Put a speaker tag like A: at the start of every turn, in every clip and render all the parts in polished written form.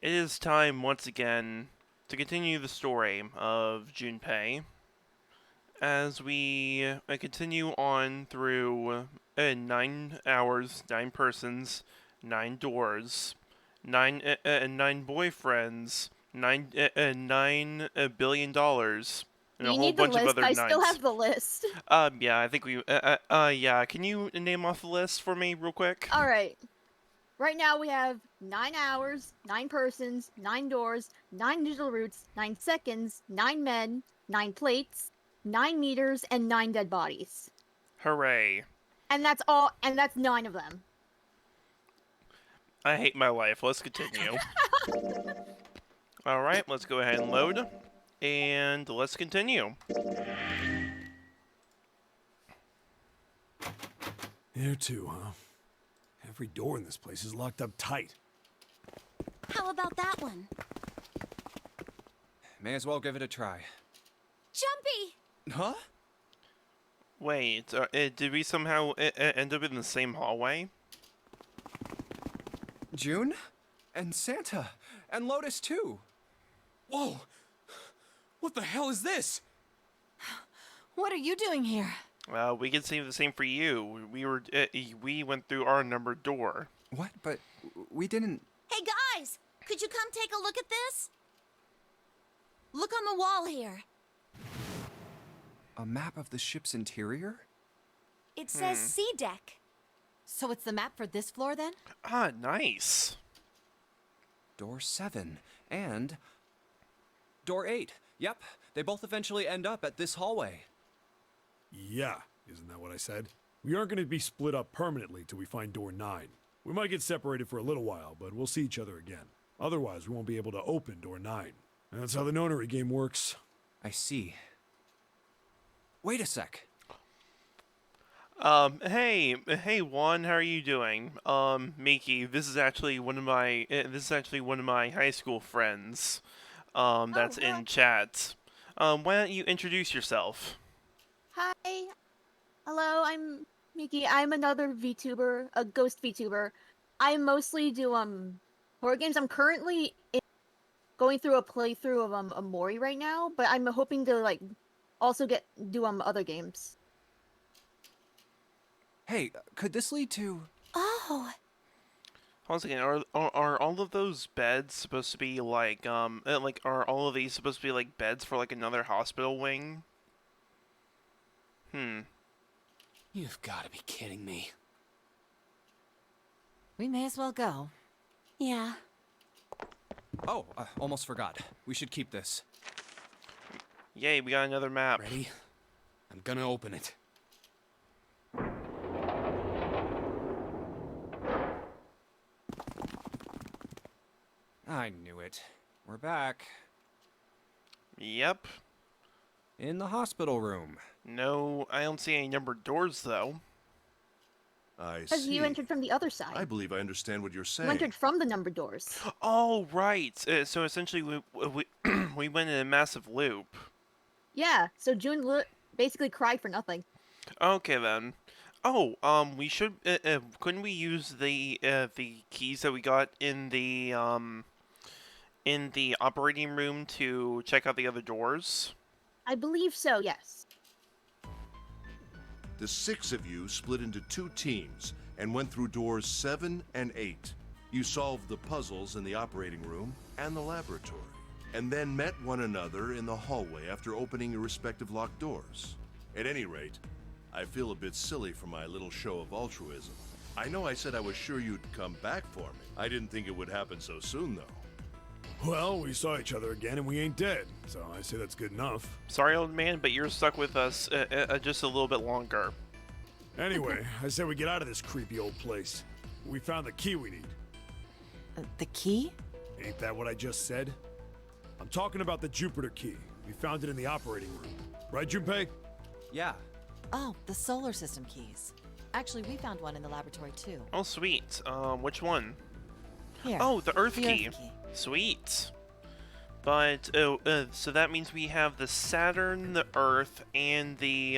A: It is time once again to continue the story of Junpei as we continue on through 9 hours, 9 persons, 9 doors, nine boyfriends, $9 billion, and
B: Do
A: a
B: you
A: whole
B: need the
A: bunch of
B: list?
A: other
B: I still
A: nights.
B: have the list.
A: Yeah, I think yeah. Can you name off the list for me real quick?
B: All right. Right now we have 9 hours, 9 persons, 9 doors, 9 digital routes, 9 seconds, 9 men, 9 plates, 9 meters, and 9 dead bodies.
A: Hooray!
B: And that's all. And that's 9 of them.
A: I hate my life. Let's continue. Alright, let's go ahead and load. And let's continue.
C: There too, huh? Every door in this place is locked up tight.
D: How about that one?
E: May as well give it a try.
D: Jumpy!
E: Huh?
A: Wait, did we somehow end up in the same hallway?
E: June? And Santa? And Lotus too?
C: Whoa! What the hell is this?
D: What are you doing here?
A: We can say the same for you. We went through our numbered door.
E: What? But we didn't...
D: Hey guys! Could you come take a look at this? Look on the wall here.
E: A map of the ship's interior?
D: It says C deck.
F: So it's the map for this floor then?
A: Ah, nice.
E: Door 7. And... Door 8. Yep, they both eventually end up at this hallway.
C: Yeah, isn't that what I said? We aren't going to be split up permanently till we find door 9. We might get separated for a little while, but we'll see each other again. Otherwise, we won't be able to open door 9. And that's how the nonary game works.
E: I see. Wait a sec.
A: Hey, Juan, how are you doing? Myki, this is actually one of my high school friends. That's in chat. Why don't you introduce yourself?
B: Hi. Hello. I'm Myki. I'm another VTuber, a ghost VTuber. I mostly do horror games. I'm currently going through a playthrough of Amori right now, but I'm hoping to also do other games.
E: Hey, could this lead to...
D: Oh,
A: Once again, are all of those beds supposed to be are all of these supposed to be like beds for like another hospital wing?
C: You've got to be kidding me.
F: We may as well go.
D: yeah.
E: Oh, almost forgot. We should keep this.
A: Yay, we got another map.
C: Ready? I'm gonna open it.
E: I knew it. We're back.
A: Yep.
E: In the hospital room.
A: No, I don't see any numbered doors though.
G: I
B: Because
G: see.
B: you entered from the other side.
G: I believe I understand what you're
B: You
G: saying.
B: entered from the numbered doors.
A: Oh, right. So essentially, we we went in a massive loop.
B: Yeah. So June basically cried for nothing.
A: Okay then. Oh, we should. Couldn't we use the keys that we got in the operating room to check out the other doors?
B: I believe so. Yes.
G: The 6 of you split into 2 teams and went through doors 7 and 8. You solved the puzzles in the operating room and the laboratory, and then met one another in the hallway after opening your respective locked doors. At any rate, I feel a bit silly for my little show of altruism. I know I said I was sure you'd come back for me. I didn't think it would happen so soon, though.
C: Well, we saw each other again and we ain't dead, so I say that's good enough.
A: Sorry, old man, but you're stuck with us just a little bit longer.
C: Anyway, I say we get out of this creepy old place. We found the key we need.
F: The key?
C: Ain't that what I just said? I'm talking about the Jupiter key. We found it in the operating room. Right, Junpei?
E: Yeah.
F: Oh, the solar system keys. Actually, we found one in the laboratory too.
A: Oh, sweet. Which one?
F: Here.
A: Oh, the Earth
F: the
A: key.
F: Earth key.
A: Sweet. But so that means we have the Saturn, the Earth, and the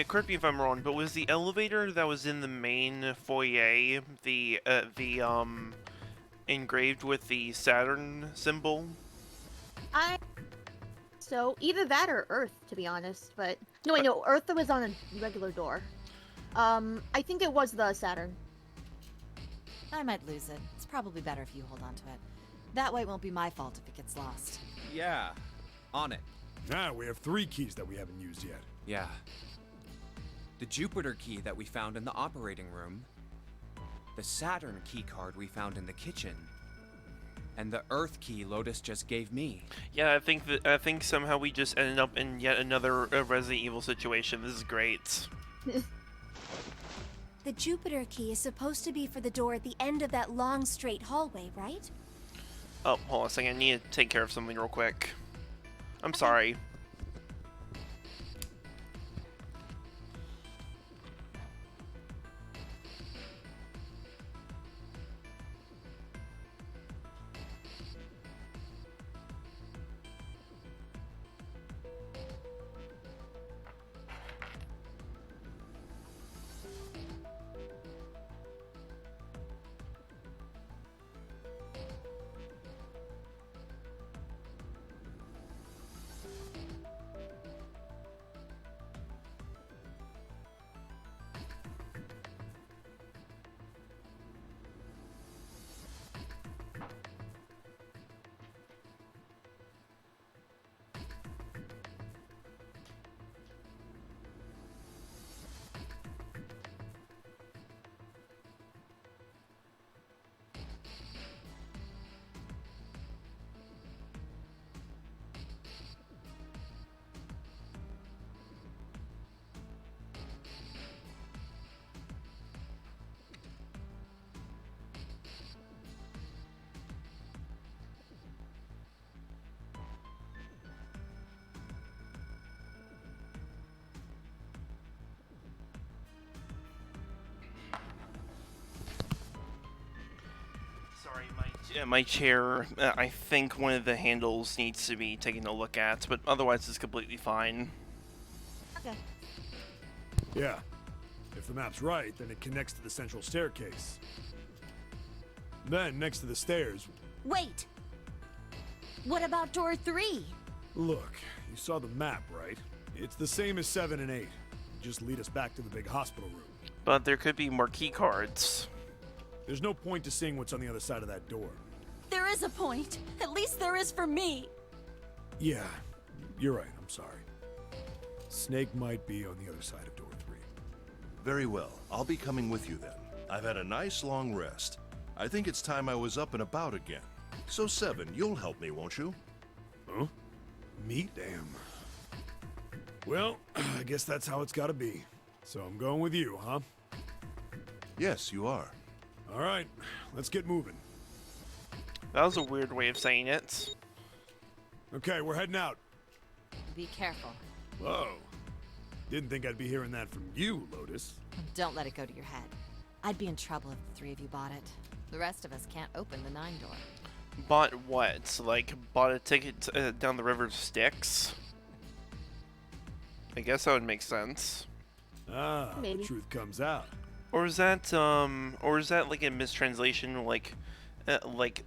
A: correct me if I'm wrong, but was the elevator that was in the main foyer engraved with the Saturn symbol?
B: So either that or Earth, to be honest. But no, wait, no, Earth was on a regular door. I think it was the Saturn.
F: I might lose it. It's probably better if you hold on to it. That way it won't be my fault if it gets lost.
E: Yeah, on it.
C: Now we have 3 keys that we haven't used yet.
E: Yeah. The Jupiter key that we found in the operating room, the Saturn key card we found in the kitchen, and the Earth key Lotus just gave me.
A: Yeah, I think somehow we just ended up in yet another Resident Evil situation. This is great.
H: The Jupiter key is supposed to be for the door at the end of that long, straight hallway, right?
A: Oh, hold on a second. I need to take care of something real quick. I'm sorry. Sorry, my chair, I think one of the handles needs to be taken a look at, but otherwise it's completely fine.
B: Okay.
C: Yeah. If the map's right, then it connects to the central staircase. Then, next to the stairs...
H: Wait! What about door 3?
C: Look, you saw the map, right? It's the same as 7 and 8. Just lead us back to the big hospital room.
A: But there could be more key cards.
C: There's no point to seeing what's on the other side of that door.
H: There is a point. At least there is for me.
C: Yeah, you're right, I'm sorry. Snake might be on the other side of door 3.
G: Very well. I'll be coming with you then. I've had a nice long rest. I think it's time I was up and about again. So 7, you'll help me, won't you?
C: Huh? Me? Damn. Well, I guess that's how it's gotta be. So I'm going with you, huh?
G: Yes, you are.
C: All right, let's get moving.
A: That was a weird way of saying it.
C: Okay, we're heading out.
F: Be careful.
C: Whoa. Didn't think I'd be hearing that from you, Lotus.
F: Don't let it go to your head. I'd be in trouble if the 3 of you bought it. The rest of us can't open the 9 door.
A: Bought what? Like, bought a ticket down the river Styx? I guess that would make sense.
C: Ah,
B: Maybe.
C: the truth comes out.
A: Or is that like a mistranslation? Like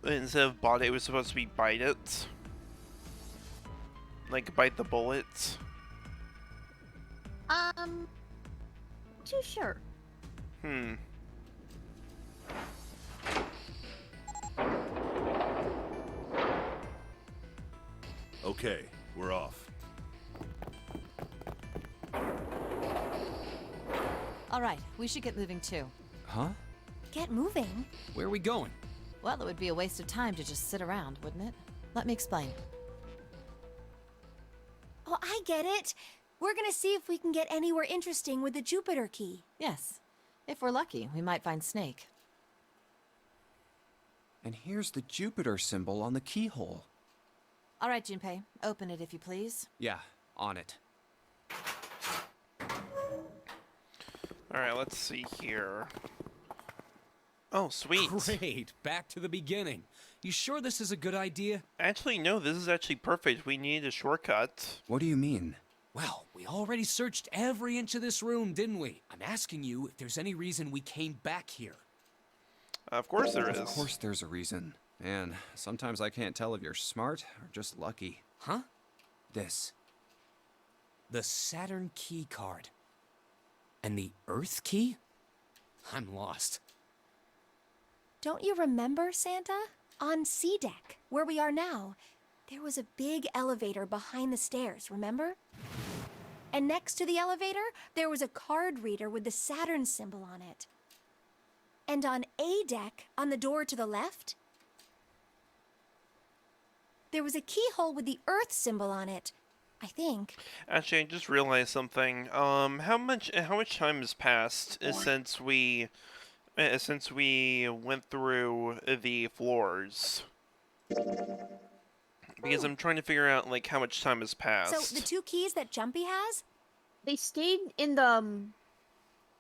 A: instead of bought it was supposed to be bite it? Like bite the bullet?
B: Too sure.
A: Hmm.
G: Okay, we're off.
F: All right, we should get moving too.
E: Huh?
H: Get moving.
E: Where are we going?
F: Well, it would be a waste of time to just sit around, wouldn't it? Let me explain.
H: Oh, I get it. We're gonna see if we can get anywhere interesting with the Jupiter key.
F: Yes. If we're lucky, we might find Snake.
E: And here's the Jupiter symbol on the keyhole.
F: All right, Junpei, open it if you please.
E: Yeah, on it.
A: Alright, let's see here. Oh, sweet.
I: Great, back to the beginning. You sure this is a good idea?
A: Actually, no, this is actually perfect. We need a shortcut.
E: What do you mean?
I: Well, we already searched every inch of this room, didn't we? I'm asking you if there's any reason we came back here.
A: Of course there is.
E: Of course there's a reason. And sometimes I can't tell if you're smart or just lucky.
I: Huh?
E: This.
I: The Saturn key card. And the Earth key? I'm lost.
H: Don't you remember, Santa? On C deck, where we are now, there was a big elevator behind the stairs, remember? And next to the elevator, there was a card reader with the Saturn symbol on it. And on A deck, on the door to the left, there was a keyhole with the Earth symbol on it, I think.
A: Actually, I just realized something. How much time has passed since we went through the floors? Because I'm trying to figure out like how much time has passed.
H: So the 2 keys that Jumpy has?
B: They stayed in the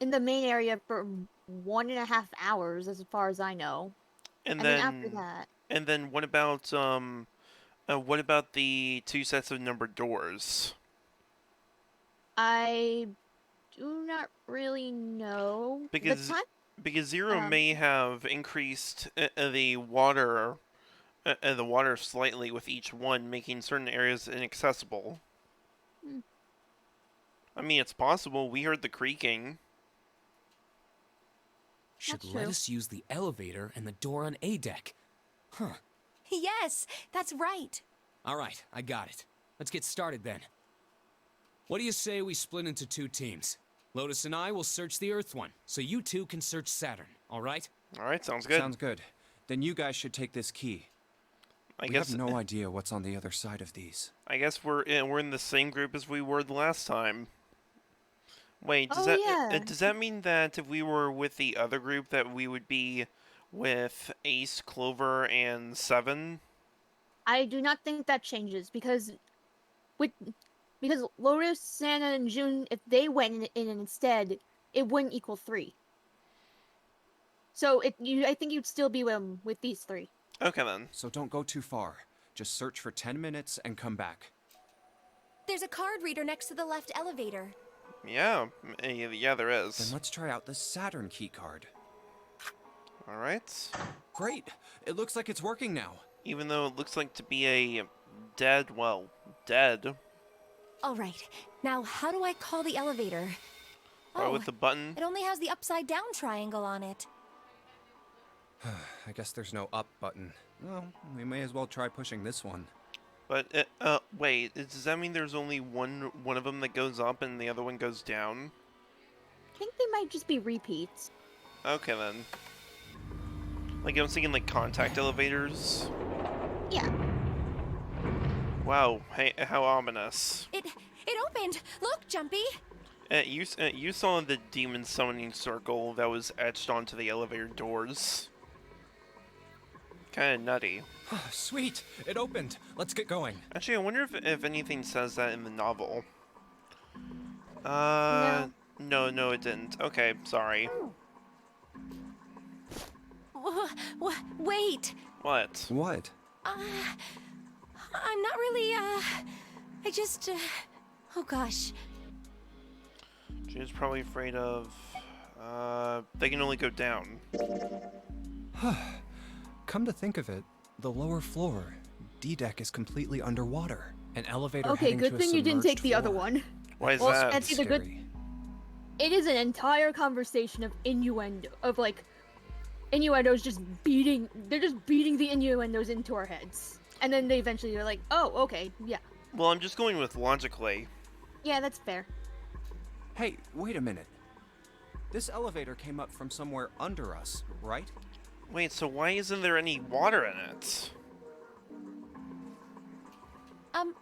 B: main area for 1.5 hours, as far as I know.
A: And
B: then
A: then
B: after that,
A: And then what about the 2 sets of numbered doors?
B: I do not really know.
A: Because
B: the time,
A: Zero may have increased the water slightly with each one, making certain areas inaccessible.
B: Hmm.
A: I mean, it's possible. We heard the creaking.
I: Should
B: That's
I: let
B: true.
I: us use the elevator and the door on A deck. Huh.
H: Yes, that's right.
I: All right, I got it. Let's get started then. What do you say we split into 2 teams? Lotus and I will search the Earth one, so you 2 can search Saturn, all right?
A: All right, sounds good.
E: Sounds good. Then you guys should take this key.
A: I
E: We
A: guess
E: have no idea what's on the other side of these.
A: I guess we're in the same group as we were the last time. Wait,
B: yeah.
A: does that mean that if we were with the other group that we would be with Ace, Clover, and Seven?
B: I do not think that changes because Lotus, Santa, and June, if they went in instead, it wouldn't equal 3. So I think you'd still be with these 3.
A: Okay then.
E: So don't go too far. Just search for 10 minutes and come back.
H: There's a card reader next to the left elevator.
A: Yeah, yeah, there
E: Then
A: is.
E: let's try out the Saturn key card.
A: All right.
E: Great! It looks like it's working now.
A: Even though it looks like to be a dead.
H: All right, now how do I call the elevator?
A: Or with the button.
H: It only has the upside down triangle on it.
E: I guess there's no up button. Well, we may as well try pushing this one.
A: But wait, does that mean there's only one of them that goes up and the other one goes down?
B: I think they might just be repeats.
A: Okay then. Like I was thinking, like contact elevators.
B: Yeah.
A: Wow, hey, how ominous.
H: It opened. Look, Jumpy.
A: You saw the demon summoning circle that was etched onto the elevator doors. Kinda nutty.
E: Sweet! It opened! Let's get going.
A: Actually, I wonder if anything says that in the novel. No, it didn't. Okay, sorry.
H: Wait.
A: What?
E: What?
H: I'm not really, I just, oh gosh.
A: She's probably afraid of, they can only go down.
E: Come to think of it, the lower floor, D-deck is completely underwater.
I: An elevator
B: Okay,
I: heading
B: good
I: to a
B: thing you didn't take
I: submerged
B: the other
I: floor.
B: one.
A: Why is
B: Well,
A: that?
B: that's either good.
E: Scary.
B: It is an entire conversation of innuendo, of like innuendos just beating. They're just beating the innuendos into our heads, and then they eventually are like, "Oh, okay, yeah,
A: Well, I'm just going with logically.
B: yeah, that's fair."
E: Hey, wait a minute. This elevator came up from somewhere under us, right?
A: Wait, so why isn't there any water in it?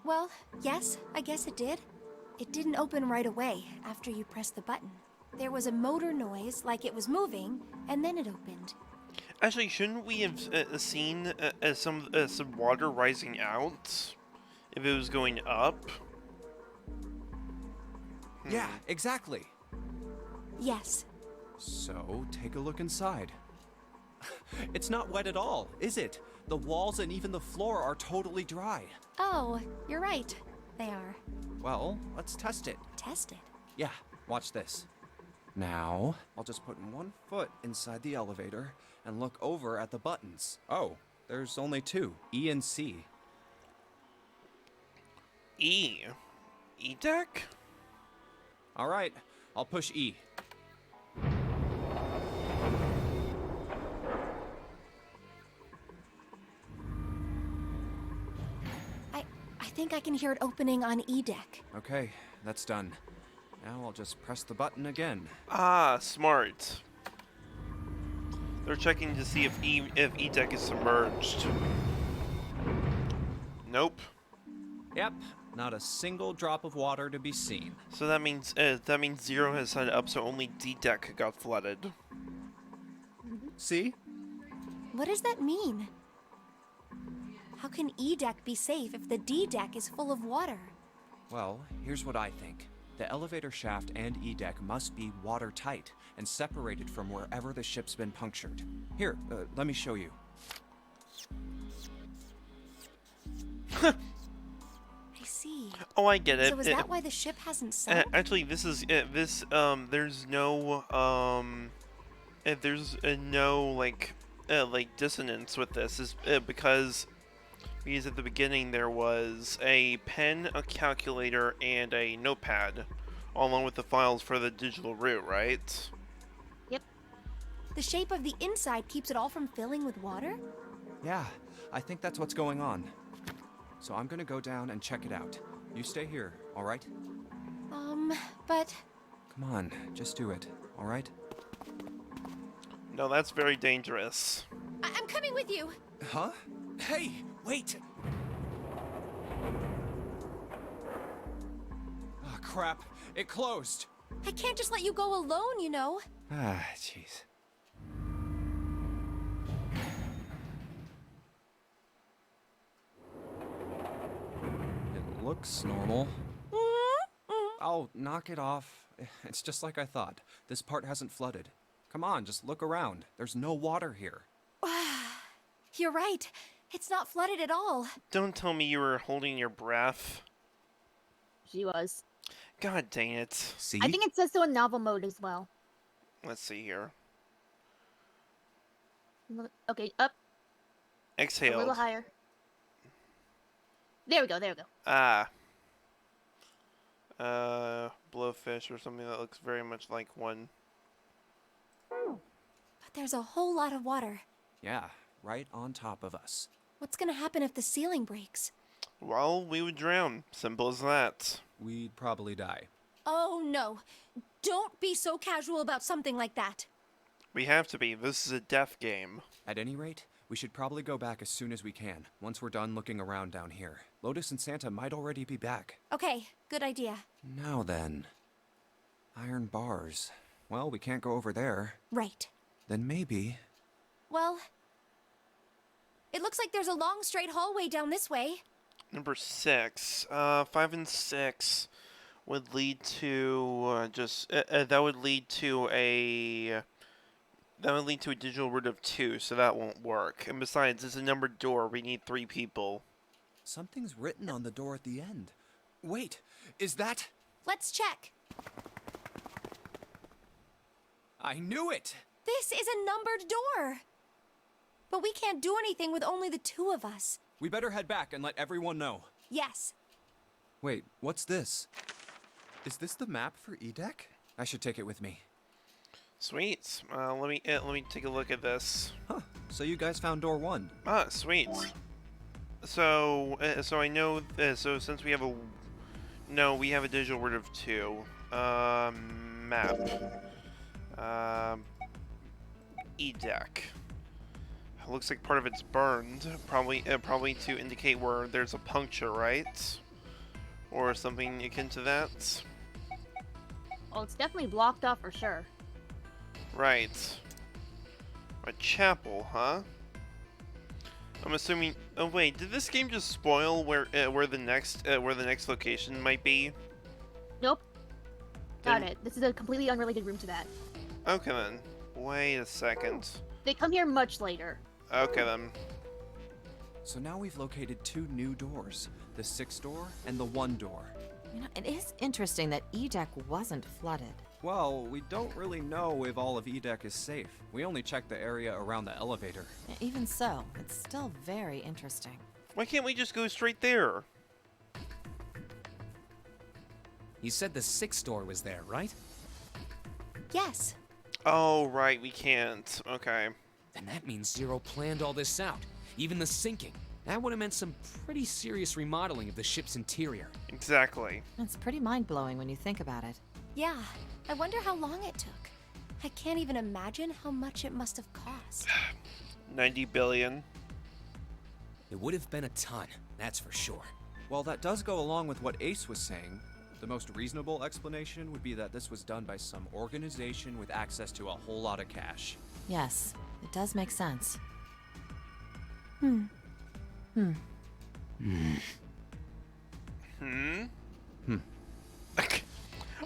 H: Well, yes, I guess it did. It didn't open right away after you pressed the button. There was a motor noise, like it was moving, and then it opened.
A: Actually, shouldn't we have seen some water rising out if it was going up?
E: Yeah, exactly.
H: Yes.
E: So, take a look inside. It's not wet at all, is it? The walls and even the floor are totally dry.
H: Oh, you're right. They are.
E: Well, let's test it.
H: Test it.
E: Yeah, watch this. Now, I'll just put one foot inside the elevator and look over at the buttons. Oh, there's only two, E and C.
A: E. E-deck?
E: All right, I'll push E.
H: I think I can hear it opening on E deck.
E: Okay, that's done. Now I'll just press the button again.
A: Ah, smart. They're checking to see if E-deck is submerged. Nope.
E: Yep, not a single drop of water to be seen.
A: So that means Zero has signed up, so only D-deck got flooded.
E: See?
H: What does that mean? How can E deck be safe if the D deck is full of water?
E: Well, here's what I think. The elevator shaft and E-deck must be watertight and separated from wherever the ship's been punctured. Here, let me show you.
H: I see.
A: Oh, I get it.
H: So is that why the ship hasn't sunk?
A: Actually, this is there's no like dissonance with this is because at the beginning there was a pen, a calculator, and a notepad, along with the files for the digital route, right?
B: Yep.
H: The shape of the inside keeps it all from filling with water?
E: Yeah, I think that's what's going on. So I'm gonna go down and check it out. You stay here, all right?
H: But...
E: Come on, just do it, all right?
A: No, that's very dangerous.
H: I'm coming with you!
E: Huh? Hey, wait! Oh, crap. It closed.
H: I can't just let you go alone, you know.
E: Ah, jeez. It looks normal. Oh, knock it off. It's just like I thought. This part hasn't flooded. Come on, just look around. There's no water here.
H: You're right. It's not flooded at all.
A: Don't tell me you were holding your breath.
B: She was.
A: God dang it.
E: See?
B: I think it says so in novel mode as well.
A: Let's see here.
B: Okay, up. A
A: Exhaled.
B: little higher. There we go, there we go.
A: Ah. Blowfish or something that looks very much like one.
H: But there's a whole lot of water.
E: Yeah, right on top of us.
H: What's gonna happen if the ceiling breaks?
A: Well, we would drown. Simple as that.
E: We'd probably die.
H: Oh no. Don't be so casual about something like that.
A: We have to be. This is a death game.
E: At any rate, we should probably go back as soon as we can, once we're done looking around down here. Lotus and Santa might already be back.
H: Okay, good idea.
E: Now then. Iron bars. Well, we can't go over there.
H: Right.
E: Then maybe...
H: Well, it looks like there's a long straight hallway down this way.
A: Number 6. 5 and 6 would lead to that would lead to a digital route of 2, so that won't work. And besides, it's a numbered door. We need 3 people.
E: Something's written on the door at the end. Wait, is that...
H: Let's check.
E: I knew it!
H: This is a numbered door. But we can't do anything with only the 2 of us.
E: We better head back and let everyone know.
H: Yes.
E: Wait, what's this? Is this the map for E-deck? I should take it with me.
A: Sweet. Let me take a look at this.
E: Huh, so you guys found door 1.
A: Ah, sweet. So I know. So since we have a digital route of 2. Map. E-deck. Looks like part of it's burned. Probably to indicate where there's a puncture, right? Or something akin to that.
B: Oh, it's definitely blocked off for sure.
A: Right. A chapel, huh? I'm assuming. Oh wait, did this game just spoil where the next location might be?
B: Nope. Got
A: Then-
B: it. This is a completely unrelated room to that.
A: Okay then. Wait a second.
B: They come here much later.
A: Okay then.
E: So now we've located 2 new doors. The 6 door and the 1 door.
F: You know, it is interesting that E-deck wasn't flooded.
E: Well, we don't really know if all of E-Deck is safe. We only checked the area around the elevator.
F: Even so, it's still very interesting.
A: Why can't we just go straight there?
I: You said the 6th door was there, right?
H: Yes.
A: Oh, right, we can't. Okay.
I: Then that means Zero planned all this out. Even the sinking. That would have meant some pretty serious remodeling of the ship's interior.
A: Exactly.
F: It's pretty mind-blowing when you think about it.
H: Yeah. I wonder how long it took. I can't even imagine how much it must have cost.
A: 90 billion.
I: It would have been a ton, that's for sure.
E: Well, that does go along with what Ace was saying. The most reasonable explanation would be that this was done by some organization with access to a whole lot of cash.
F: Yes, it does make sense.
A: Hmm?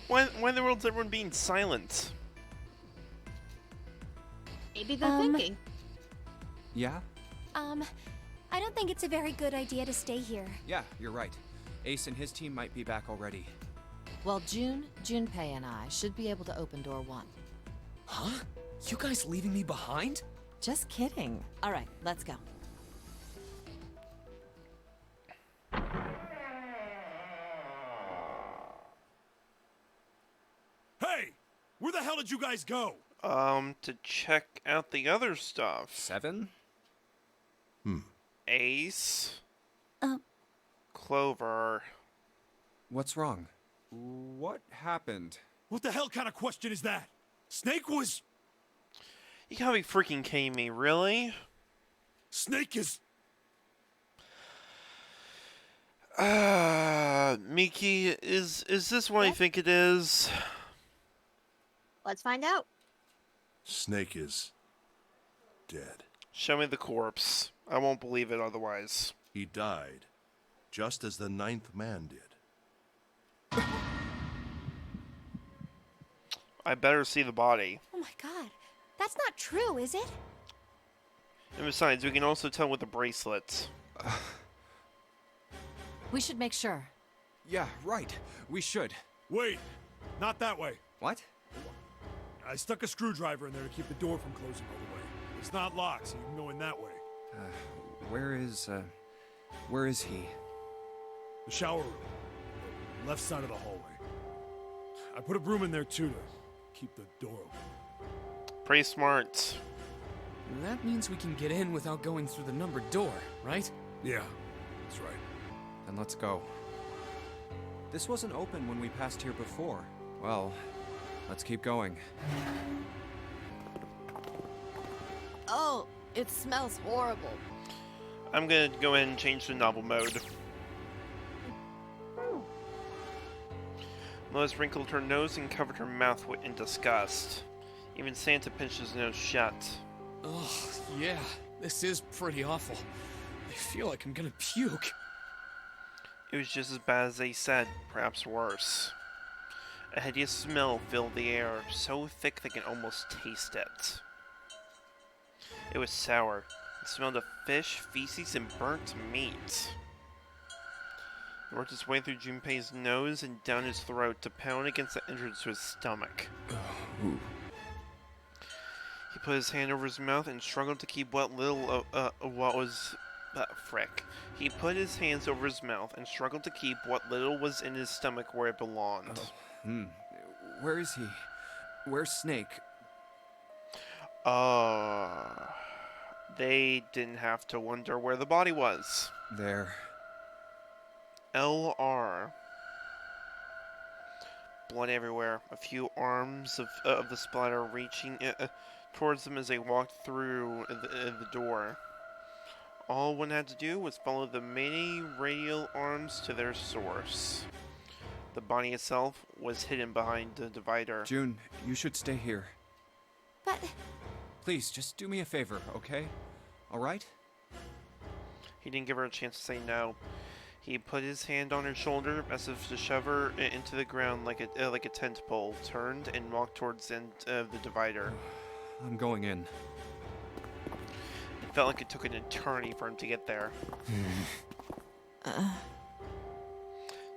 A: When in the world's everyone being silent?
B: Maybe they're thinking.
E: Yeah?
H: I don't think it's a very good idea to stay here.
E: Yeah, you're right. Ace and his team might be back already.
F: Well, Junpei and I should be able to open door 1.
I: Huh? You guys leaving me behind?
F: Just kidding. All right, let's go.
C: Hey! Where the hell did you guys go?
A: To check out the other stuff.
E: 7?
A: Ace.
H: Um.
A: Clover.
E: What's wrong? What happened?
C: What the hell kind of question is that? Snake was...
A: You gotta be freaking kidding me, really?
C: Snake is...
A: Myki, is this what I think it is?
B: Let's find out.
G: Snake is dead.
A: Show me the corpse. I won't believe it otherwise.
G: He died, just as the 9th man did.
A: I better see the body.
H: Oh my god. That's not true, is it?
A: And besides, we can also tell with the bracelets.
F: We should make sure.
E: Yeah, right. We should.
C: Wait, not that way.
E: What?
C: I stuck a screwdriver in there to keep the door from closing all the way. It's not locked, so you can go in that way.
E: Where is he?
C: The shower room. The left side of the hallway. I put a broom in there too to keep the door open.
A: Pretty smart.
I: That means we can get in without going through the numbered door, right?
C: Yeah, that's right.
E: Then let's go. This wasn't open when we passed here before. Well, let's keep going.
F: Oh, it smells horrible.
A: I'm gonna go ahead and change to novel mode. Lois wrinkled her nose and covered her mouth in disgust. Even Santa pinched his nose shut.
I: Ugh, yeah, this is pretty awful. I feel like I'm gonna puke.
A: It was just as bad as they said, perhaps worse. A hideous smell filled the air, so thick they could almost taste it. It was sour. It smelled of fish, feces, and burnt meat. It worked its way through Junpei's nose and down his throat to pound against the entrance to his stomach. He put his hand over his mouth and struggled to keep what little frick. He put his hands over his mouth and struggled to keep what little was in his stomach where it belonged.
E: Where is he? Where's Snake?
A: They didn't have to wonder where the body was.
E: There.
A: LR. Blood everywhere. A few arms of the splatter reaching towards them as they walked through the door. All one had to do was follow the many radial arms to their source. The body itself was hidden behind the divider.
E: June, you should stay here.
H: But...
E: Please, just do me a favor, okay? Alright?
A: He didn't give her a chance to say no. He put his hand on her shoulder as if to shove her into the ground like a tent pole, turned and walked towards the end of the divider.
E: I'm going in.
A: It felt like it took an eternity for him to get there.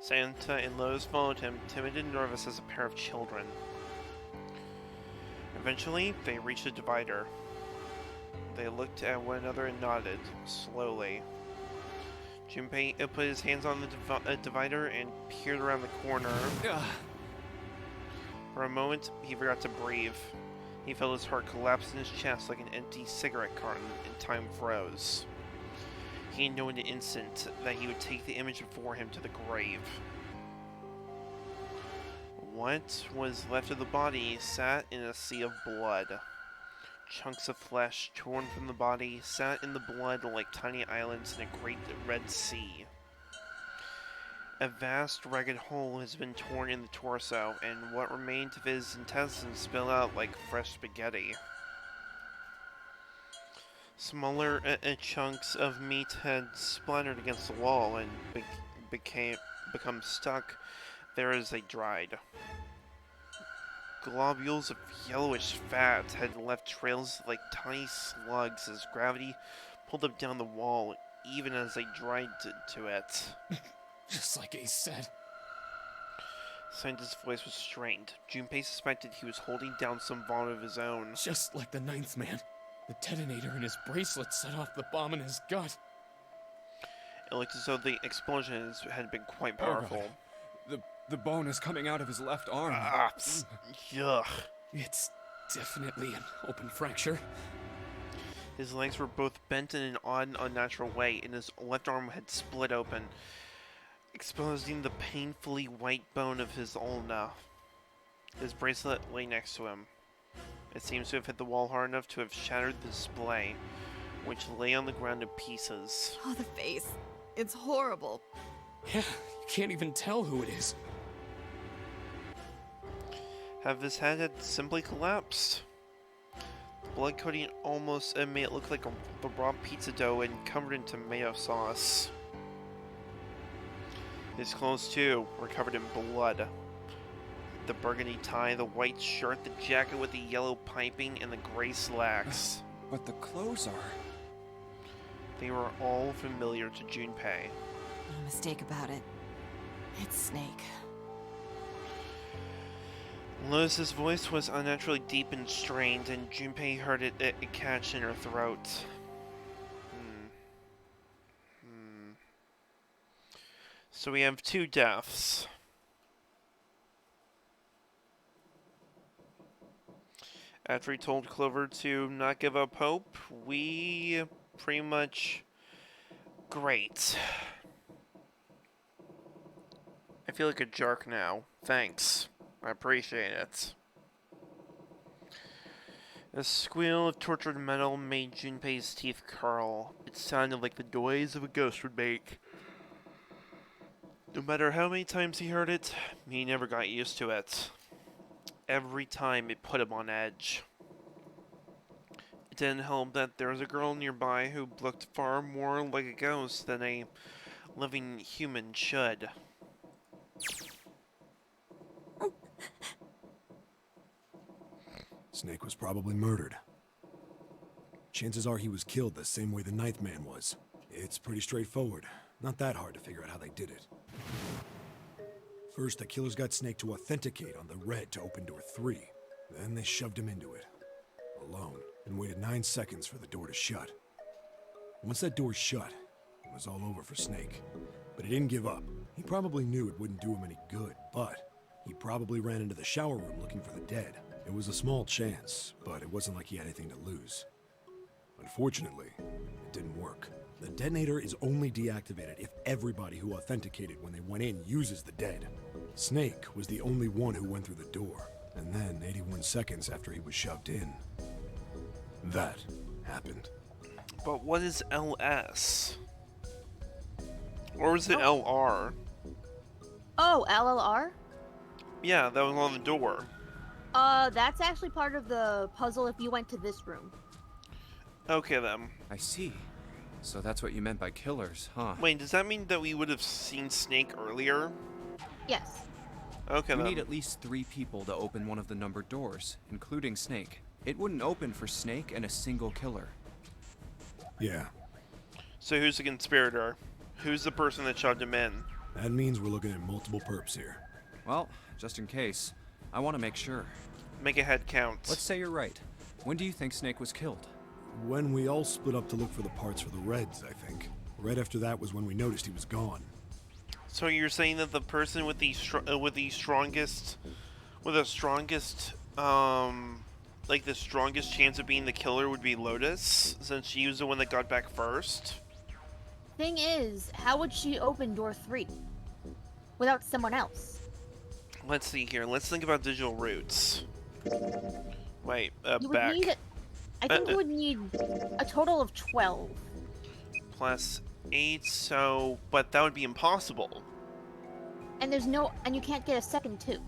A: Santa and Lois followed him, timid and nervous as a pair of children. Eventually, they reached a divider. They looked at one another and nodded, slowly. Junpei put his hands on the divider and peered around the corner.
I: Ugh.
A: For a moment, he forgot to breathe. He felt his heart collapse in his chest like an empty cigarette carton, and time froze. He knew in an instant that he would take the image before him to the grave. What was left of the body sat in a sea of blood. Chunks of flesh torn from the body sat in the blood like tiny islands in a great red sea. A vast ragged hole has been torn in the torso, and what remained of his intestines spilled out like fresh spaghetti. Smaller chunks of meat had splattered against the wall and become stuck there as they dried. Globules of yellowish fat had left trails like tiny slugs as gravity pulled them down the wall, even as they dried to it.
I: Just like Ace said.
A: Scientist's voice was strained. Junpei suspected he was holding down some bomb of his own.
I: Just like the ninth man. The detonator in his bracelet set off the bomb in his gut.
A: It looked as though the explosion had been quite powerful.
E: The bone is coming out of his left arm.
A: Yuck.
I: It's definitely an open fracture.
A: His legs were both bent in an odd, unnatural way, and his left arm had split open, exposing the painfully white bone of his ulna. His bracelet lay next to him. It seems to have hit the wall hard enough to have shattered the display, which lay on the ground in pieces.
F: Oh, the face. It's horrible.
I: Yeah, you can't even tell who it is.
A: Half his head had simply collapsed. The blood coating almost made it look like the raw pizza dough and covered in tomato sauce. His clothes, too, were covered in blood. The burgundy tie, the white shirt, the jacket with the yellow piping, and the gray slacks.
E: But the clothes are...
A: They were all familiar to Junpei.
F: No mistake about it. It's Snake.
A: Lotus's voice was unnaturally deep and strained, and Junpei heard it catch in her throat. So we have 2 deaths. After he told Clover to not give up hope, we pretty much... Great. I feel like a jerk now. Thanks. I appreciate it. A squeal of tortured metal made Junpei's teeth curl. It sounded like the noise of a ghost would make. No matter how many times he heard it, he never got used to it. Every time it put him on edge. It didn't help that there was a girl nearby who looked far more like a ghost than a living human should.
C: Snake was probably murdered. Chances are he was killed the same way the ninth man was. It's pretty straightforward. Not that hard to figure out how they did it. First, the killers got Snake to authenticate on the red to open door 3. Then they shoved him into it, alone, and waited 9 seconds for the door to shut. Once that door shut, it was all over for Snake. But he didn't give up. He probably knew it wouldn't do him any good, but he probably ran into the shower room looking for the dead. It was a small chance, but it wasn't like he had anything to lose. Unfortunately, it didn't work. The detonator is only deactivated if everybody who authenticated when they went in uses the dead. Snake was the only one who went through the door, and then 81 seconds after he was shoved in, that happened.
A: But what is LS? Or was it LR?
B: Oh, LLR?
A: Yeah, that was on the door.
B: That's actually part of the puzzle if you went to this room.
A: Okay then.
E: I see. So that's what you meant by killers, huh?
A: Wait, does that mean that we would have seen Snake earlier?
B: Yes.
A: Okay
E: We
A: then.
E: need at least 3 people to open one of the numbered doors, including Snake. It wouldn't open for Snake and a single killer.
C: Yeah,
A: So who's the conspirator? Who's the person that shoved him in?
C: that means we're looking at multiple perps here.
E: Well, just in case, I want to make sure.
A: Make a head count.
E: Let's say you're right. When do you think Snake was killed?
C: When we all split up to look for the parts for the Reds, I think. Right after that was when we noticed he was gone.
A: So you're saying that the person with the strongest like the strongest chance of being the killer would be Lotus, since she was the one that got back first?
B: Thing is, how would she open door 3 without someone else?
A: Let's see here. Let's think about digital routes. Wait,
B: You would
A: back.
B: need, I think you would need a total of 12.
A: Plus 8, so... But that would be impossible.
B: And there's no, and you can't get a second 2.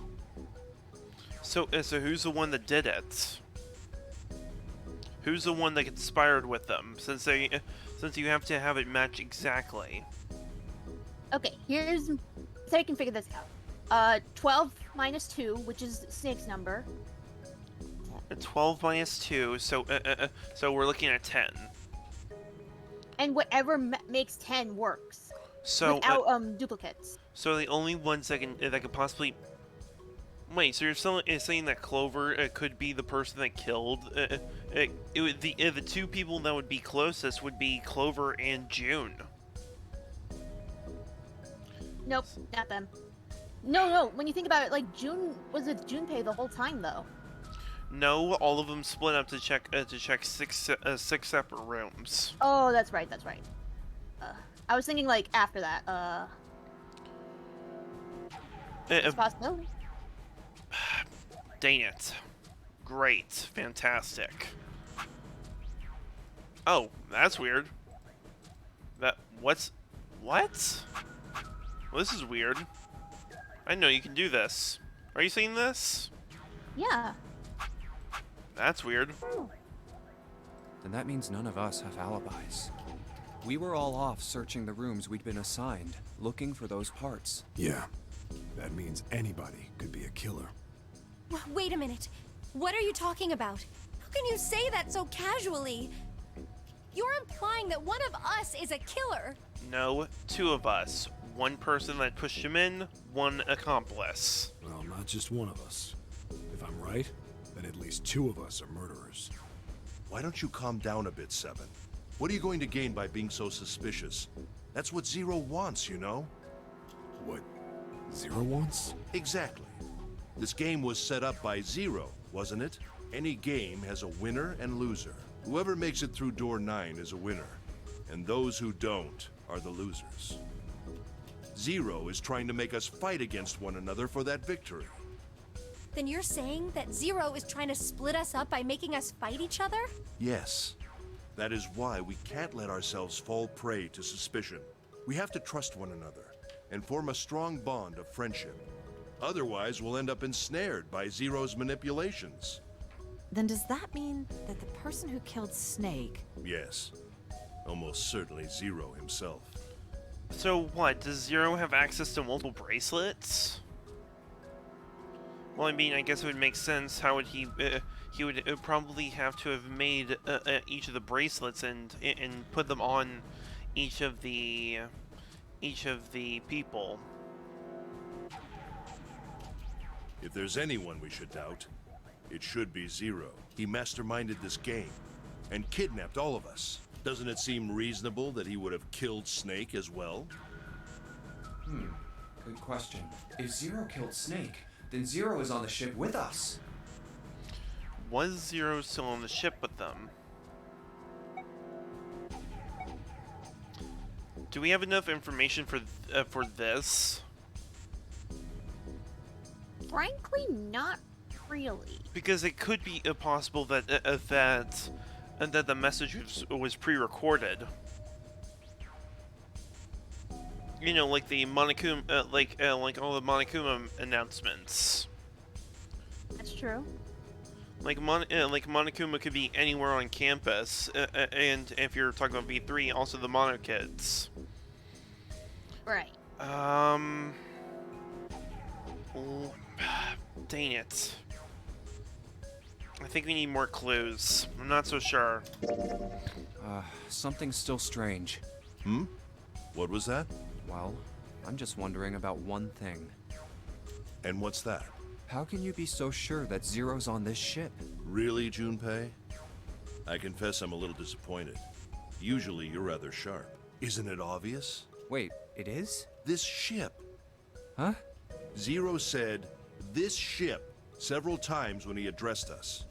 A: So who's the one that did it? Who's the one that conspired with them? Since you have to have it match exactly.
B: Okay, here's, so I can figure this out. 12 minus 2, which is Snake's number.
A: 12 minus 2, so we're looking at 10.
B: And whatever makes 10 works.
A: So
B: without duplicates.
A: So the only ones that could possibly... Wait, so you're saying that Clover could be the person that killed... the two people that would be closest would be Clover and June.
B: Nope, not them. No, when you think about it, like, June was with Junpei the whole time, though.
A: No, all of them split up to check six separate rooms.
B: Oh, that's right. I was thinking, like, after that, it's possible.
A: Dang it. Great. Fantastic. Oh, that's weird. What? Well, this is weird. I know you can do this. Are you seeing this?
B: Yeah.
A: That's weird.
E: Then that means none of us have alibis. We were all off searching the rooms we'd been assigned, looking for those parts.
C: Yeah. That means anybody could be a killer.
H: Wait a minute. What are you talking about? How can you say that so casually? You're implying that one of us is a killer.
A: No, two of us. One person that pushed him in, one accomplice.
C: Well, not just one of us. If I'm right, then at least 2 of us are murderers.
G: Why don't you calm down a bit, Seven? What are you going to gain by being so suspicious? That's what Zero wants, you know?
C: What Zero wants?
G: Exactly. This game was set up by Zero, wasn't it? Any game has a winner and loser. Whoever makes it through door 9 is a winner, and those who don't are the losers. Zero is trying to make us fight against one another for that victory.
H: Then you're saying that Zero is trying to split us up by making us fight each other?
G: Yes. That is why we can't let ourselves fall prey to suspicion. We have to trust one another and form a strong bond of friendship. Otherwise, we'll end up ensnared by Zero's manipulations.
F: Then does that mean that the person who killed Snake...
G: Yes. Almost certainly Zero himself.
A: So what, does Zero have access to multiple bracelets? Well, I mean, I guess it would make sense. How would he would probably have to have made each of the bracelets and put them on each of the people.
G: If there's anyone we should doubt, it should be Zero. He masterminded this game and kidnapped all of us. Doesn't it seem reasonable that he would have killed Snake as well?
E: Good question. If Zero killed Snake, then Zero is on the ship with us.
A: Was Zero still on the ship with them? Do we have enough information for this?
B: Frankly, not really.
A: Because it could be possible that that the message was pre-recorded. You know, like the Monokuma, like all the Monokuma announcements.
B: That's true.
A: Like Monokuma could be anywhere on campus, and if you're talking about V3, also the Mono Kids.
B: Right.
A: Dang it. I think we need more clues. I'm not so sure.
E: Something's still strange.
G: What was that?
E: Well, I'm just wondering about one thing.
G: And what's that?
E: How can you be so sure that Zero's on this ship?
G: Really, Junpei? I confess I'm a little disappointed. Usually you're rather sharp. Isn't it obvious?
E: Wait, it is?
G: This ship.
E: Huh?
G: Zero said, "this ship," several times when he addressed us.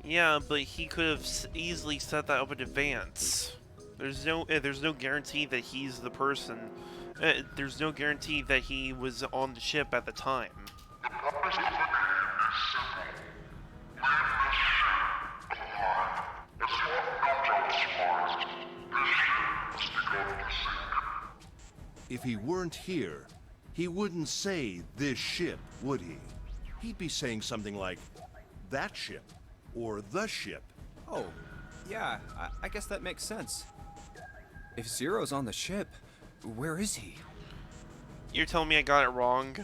A: Yeah, but he could have easily set that up in advance. There's no guarantee that he's the person. There's no guarantee that he was on the ship at the time.
G: If he weren't here, he wouldn't say "this ship," would he? He'd be saying something like, "that ship," or "the ship."
E: Oh, yeah, I guess that makes sense. If Zero's on the ship, where is he?
A: You're telling me I got it wrong?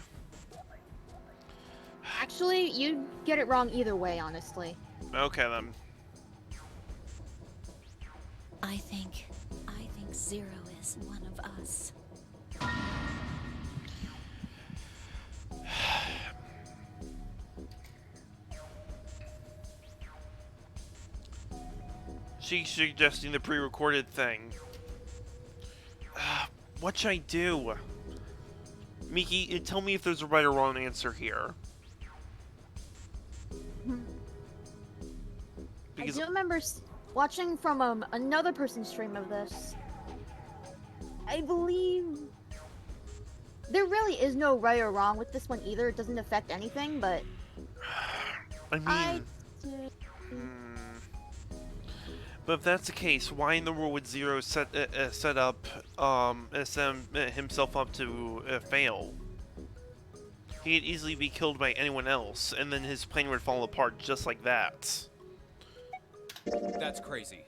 B: Actually, you get it wrong either way, honestly.
A: Okay then.
H: I think Zero is one of us.
A: She's suggesting the pre-recorded thing. What should I do? Myki, tell me if there's a right or wrong answer here.
B: I do remember watching from another person's stream of this. I believe there really is no right or wrong with this one either. It doesn't affect anything, but
A: I mean, but if that's the case, why in the world would Zero set himself up to fail? He could easily be killed by anyone else, and then his plane would fall apart just like that.
E: That's crazy.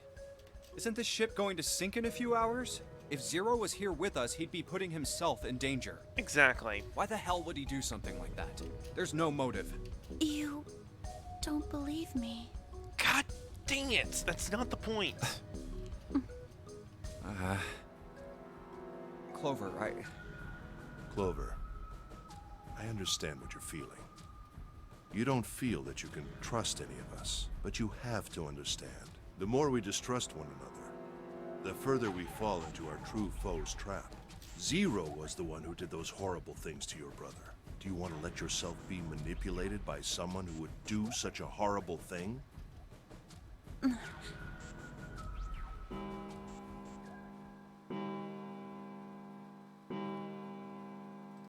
E: Isn't this ship going to sink in a few hours? If Zero was here with us, he'd be putting himself in danger.
A: Exactly.
E: Why the hell would he do something like that? There's no motive.
H: You don't believe me.
A: God dang it! That's not the point.
E: Clover,
G: Clover, I understand what you're feeling. You don't feel that you can trust any of us, but you have to understand. The more we distrust one another, the further we fall into our true foe's trap. Zero was the one who did those horrible things to your brother. Do you want to let yourself be manipulated by someone who would do such a horrible thing?